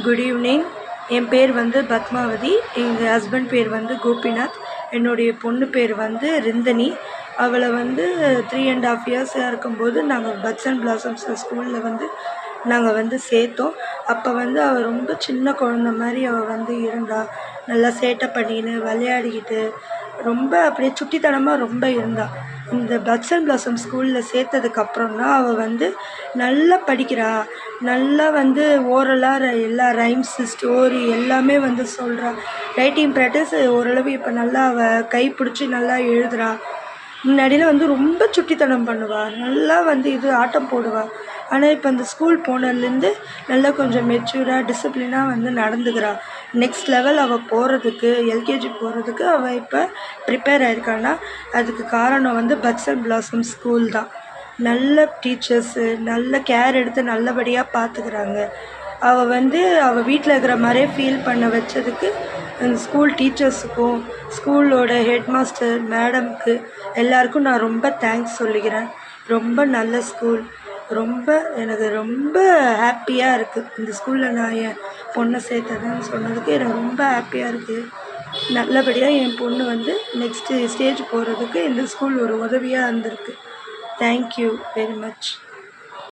Good evening. என் பேர் வந்து பத்மாவதி. எங்கள் ஹஸ்பண்ட் பேர் வந்து கோபிநாத். என்னுடைய பொண்ணு பேர் வந்து ரிந்தனி. அவளை வந்து 3.5 இயர்ஸாக இருக்கும்போது நாங்கள் பட்ஸ் அண்ட் பிளாசம்ஸ் ஸ்கூலில் வந்து நாங்கள் வந்து சேர்த்தோம். அப்போ வந்து அவள் ரொம்ப சின்ன குழந்த மாதிரி அவள் வந்து இருந்தாள். நல்லா சேட்டை பண்ணின்னு விளையாடிக்கிட்டு ரொம்ப அப்படியே சுட்டித்தனமாக ரொம்ப இருந்தாள். இந்த பட்ஸ் அண்ட் பிளாசம் ஸ்கூலில் சேர்த்ததுக்கப்புறம் தான் அவள் வந்து நல்லா படிக்கிறா. நல்லா வந்து ஓரலாக எல்லா ரைம்ஸு ஸ்டோரி எல்லாமே வந்து சொல்கிறா. ரைட்டிங் ப்ராக்டிஸ் ஓரளவு இப்போ நல்லா அவள் கைப்பிடிச்சி நல்லா எழுதுறா. முன்னாடியில் வந்து ரொம்ப சுட்டித்தனம் பண்ணுவாள். நல்லா வந்து ஆட்டம் போடுவாள். ஆனால் இப்போ அந்த ஸ்கூல் போனதுலேருந்து நல்லா கொஞ்சம் மெச்சூராக டிசிப்ளினாக வந்து நடந்துக்கிறா. நெக்ஸ்ட் லெவல் அவள் போகிறதுக்கு எல்கேஜி போகிறதுக்கு அவள் இப்போ ப்ரிப்பேர் ஆகிருக்கான்னா அதுக்கு காரணம் வந்து பட்ஸ் அண்ட் பிளாசம் ஸ்கூல் தான். நல்ல டீச்சர்ஸு நல்ல கேர் எடுத்து நல்லபடியாக பார்த்துக்கிறாங்க. அவள் வந்து அவள் வீட்டில் இருக்கிற மாதிரியே ஃபீல் பண்ண வச்சதுக்கு அந்த ஸ்கூல் டீச்சர்ஸுக்கும் ஸ்கூலோட ஹெட் மாஸ்டர் மேடம்க்கு எல்லாருக்கும் நான் ரொம்ப தேங்க்ஸ் சொல்லிக்கிறேன். ரொம்ப நல்ல ஸ்கூல். எனக்கு ரொம்ப ஹாப்பியாக இருக்குது. இந்த ஸ்கூலில் நான் என் பொண்ணை சேர்த்ததுன்னு சொன்னதுக்கு எனக்கு ரொம்ப ஹாப்பியாக இருக்குது. நல்லபடியாக என் பொண்ணு வந்து நெக்ஸ்ட்டு ஸ்டேஜ் போகிறதுக்கு இந்த ஸ்கூல் ஒரு உதவியாக இருந்திருக்கு. Thank you very much.